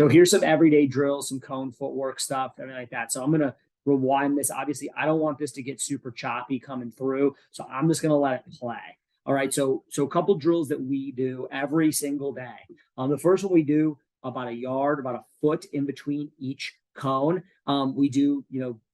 So here's some everyday drills, some cone footwork stuff, everything like that. So I'm going to rewind this. Obviously, I don't want this to get super choppy coming through. So I'm just going to let it play. All right. So a couple drills that we do every single day. The first one we do about a yard, about a foot in between each cone. We do,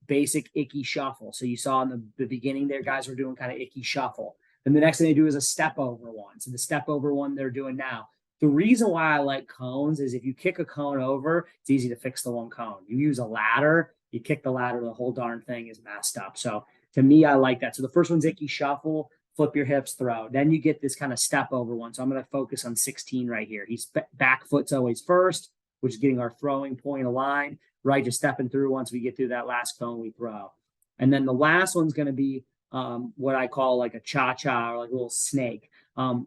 basic icky shuffle. So you saw in the beginning there, guys were doing kind of icky shuffle. And the next thing they do is a step over one. So the step over one they're doing now. The reason why I like cones is if you kick a cone over, it's easy to fix the one cone. You use a ladder, you kick the ladder, the whole darn thing is messed up. So to me, I like that. So the first one's icky shuffle, flip your hips, throw. Then you get this kind of step over one. So I'm going to focus on 16 right here. He's back foot's always first, which is getting our throwing point aligned, right? Just stepping through. Once we get through that last cone, we throw. And then the last one's going to be what I call like a cha-cha or like a little snake.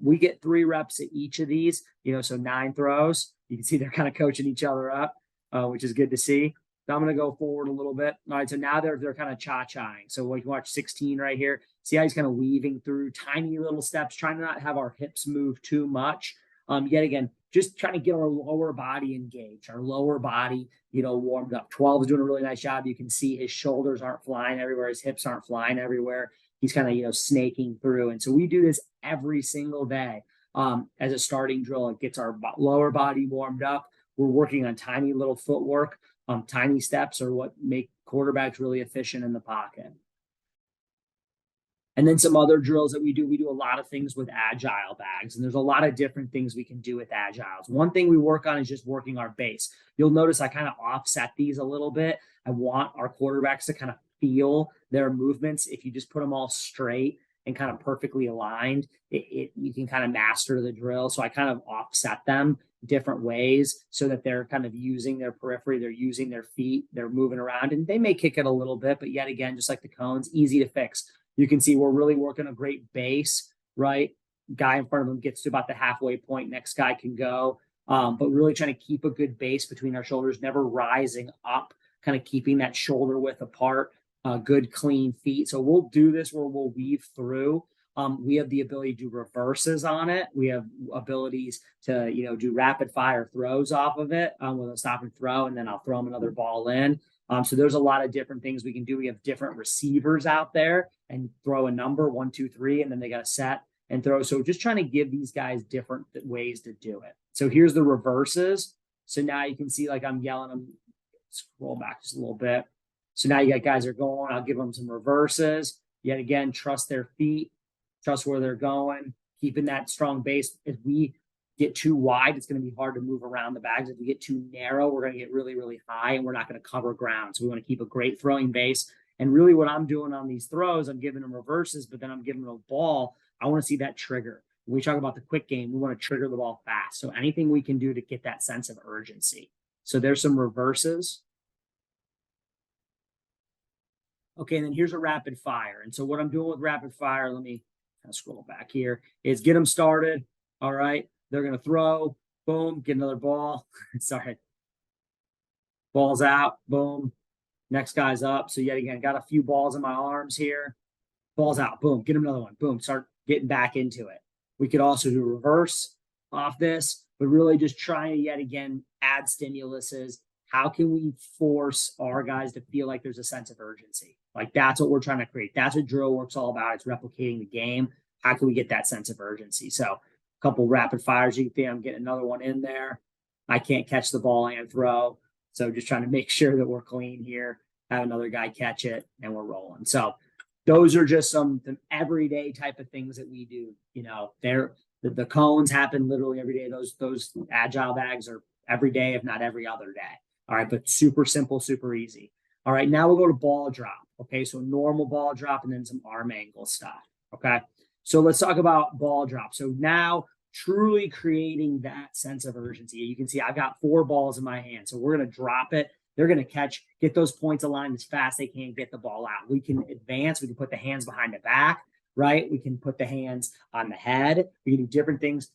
We get 3 reps at each of these, so 9 throws. You can see they're kind of coaching each other up, which is good to see. So I'm going to go forward a little bit. All right, so now they're kind of cha-chaing. So we can watch 16 right here. See how he's kind of weaving through tiny little steps, trying to not have our hips move too much. Yet again, just trying to get our lower body engaged, our lower body, warmed up. 12 is doing a really nice job. You can see his shoulders aren't flying everywhere. His hips aren't flying everywhere. He's kind of, snaking through. And so we do this every single day as a starting drill. It gets our lower body warmed up. We're working on tiny little footwork. Tiny steps are what make quarterbacks really efficient in the pocket. And then some other drills that we do a lot of things with agile bags. And there's a lot of different things we can do with agiles. One thing we work on is just working our base. You'll notice I kind of offset these a little bit. I want our quarterbacks to kind of feel their movements. If you just put them all straight and kind of perfectly aligned, you can kind of master the drill. So I kind of offset them different ways so that they're kind of using their periphery, they're using their feet, they're moving around, and they may kick it a little bit, but yet again, just like the cones, easy to fix. You can see we're really working a great base, right? Guy in front of him gets to about the halfway point. Next guy can go, but really trying to keep a good base between our shoulders, never rising up, kind of keeping that shoulder width apart. Good clean feet. So we'll do this where we'll weave through. We have the ability to do reverses on it. We have abilities to, do rapid fire throws off of it with a stop and throw, and then I'll throw them another ball in. So there's a lot of different things we can do. We have different receivers out there and throw a number 1, 2, 3, and then they got to set and throw. So just trying to give these guys different ways to do it. So here's the reverses. So now you can see like I'm yelling them. Scroll back just a little bit. So now you got guys are going. I'll give them some reverses. Yet again, trust their feet, trust where they're going, keeping that strong base. If we get too wide, it's going to be hard to move around the bags. If we get too narrow, we're going to get really, really high, and we're not going to cover ground. So we want to keep a great throwing base. And really what I'm doing on these throws, I'm giving them reverses, but then I'm giving them a ball. I want to see that trigger. When we talk about the quick game, we want to trigger the ball fast. So anything we can do to get that sense of urgency. So there's some reverses. Okay, and then here's a rapid fire. And so what I'm doing with rapid fire, let me kind of scroll back here, is get them started. All right, they're going to throw, boom, get another ball. Sorry. Ball's out, boom. Next guy's up. So yet again, got a few balls in my arms here. Ball's out, boom, get him another one, boom, start getting back into it. We could also do reverse off this, but really just trying to yet again add stimuluses. How can we force our guys to feel like there's a sense of urgency? Like that's what we're trying to create. That's what drill work's all about. It's replicating the game. How can we get that sense of urgency? So a couple rapid fires. You can see I'm getting another one in there. I can't catch the ball and throw. So just trying to make sure that we're clean here. Have another guy catch it and we're rolling. So those are just some everyday type of things that we do. The cones happen literally every day. Those agile bags are every day, if not every other day. All right, but super simple, super easy. All right, now we'll go to ball drop. Okay, so normal ball drop and then some arm angle stuff. Okay, so let's talk about ball drop. So now truly creating that sense of urgency. You can see I've got 4 balls in my hand. So we're going to drop it. They're going to catch, get those points aligned as fast as they can, get the ball out. We can advance. We can put the hands behind the back, right? We can put the hands on the head. We can do different things.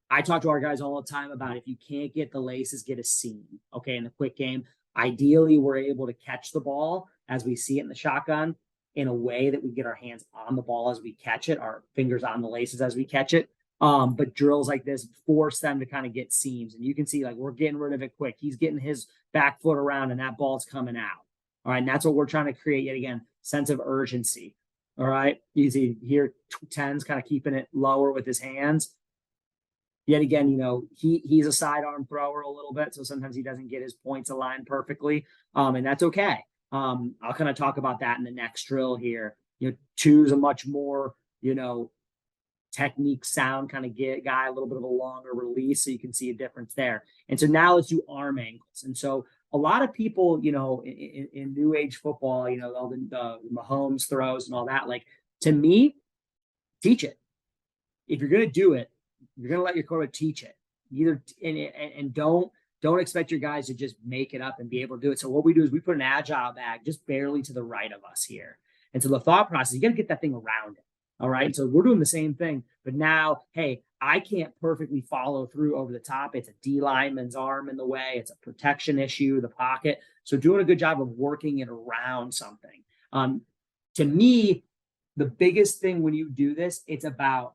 I talk to our guys all the time about if you can't get the laces, get a seam. Okay, in the quick game, ideally, we're able to catch the ball as we see it in the shotgun in a way that we get our hands on the ball as we catch it, our fingers on the laces as we catch it. But drills like this force them to kind of get seams. And you can see like we're getting rid of it quick. He's getting his back foot around and that ball's coming out. All right. And that's what we're trying to create yet again, sense of urgency. All right. You see here, 10's kind of keeping it lower with his hands. Yet again, you know, he's a sidearm thrower a little bit. So sometimes he doesn't get his points aligned perfectly. And that's okay. I'll kind of talk about that in the next drill here. You know, 2's a much more, you know, technique sound kind of get guy, a little bit of a longer release. So you can see a difference there. And so now let's do arm angles. And so a lot of people, you know, in new age football, you know, all the Mahomes throws and all that, like to me, teach it. If you're going to do it, you're going to let your quarterback teach it. Either and don't expect your guys to just make it up and be able to do it. So what we do is we put an agile bag just barely to the right of us here. And so the thought process, you got to get that thing around it. All right. So we're doing the same thing, but now, hey, I can't perfectly follow through over the top. It's a D lineman's arm in the way. It's a protection issue, the pocket. So doing a good job of working it around something. To me, the biggest thing when you do this, it's about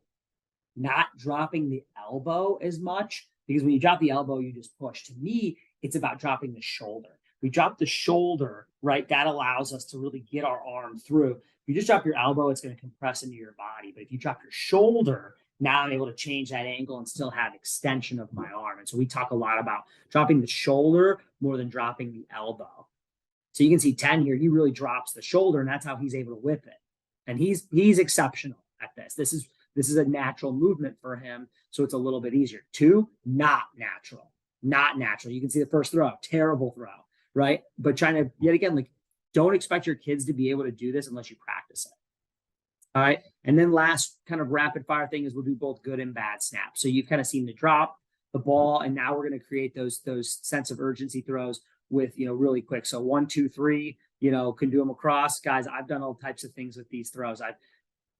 not dropping the elbow as much, because when you drop the elbow, you just push. To me, it's about dropping the shoulder. We drop the shoulder, right? That allows us to really get our arm through. If you just drop your elbow, it's going to compress into your body. But if you drop your shoulder, now I'm able to change that angle and still have extension of my arm. And so we talk a lot about dropping the shoulder more than dropping the elbow. So you can see 10 here, he really drops the shoulder, and that's how he's able to whip it. And he's exceptional at this. This is a natural movement for him, so it's a little bit easier. 2, not natural. You can see the first throw, terrible throw, right? But trying to, yet again, like, don't expect your kids to be able to do this unless you practice it. All right. And then last kind of rapid fire thing is we'll do both good and bad snaps. So you've kind of seen the drop, the ball, and now we're going to create those sense of urgency throws with, you know, really quick. So 1, 2, 3, you know, can do them across. Guys, I've done all types of things with these throws. I've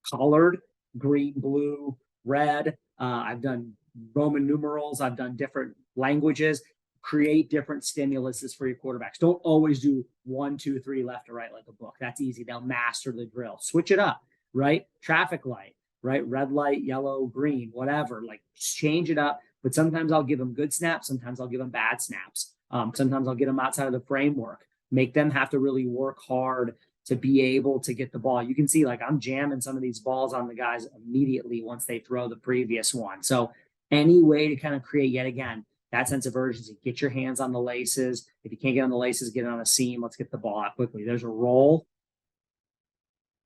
colored green, blue, red. I've done Roman numerals. I've done different languages. Create different stimuluses for your quarterbacks. Don't always do 1, 2, 3 left or right like a book. That's easy. They'll master the drill. Switch it up, right? Traffic light, right? Red light, yellow, green, whatever. Like change it up. But sometimes I'll give them good snaps. Sometimes I'll give them bad snaps. Sometimes I'll get them outside of the framework. Make them have to really work hard to be able to get the ball. You can see like I'm jamming some of these balls on the guys immediately once they throw the previous one. So any way to kind of create, yet again, that sense of urgency, get your hands on the laces. If you can't get on the laces, get on a seam. Let's get the ball out quickly. There's a roll,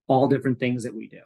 all different things that we do.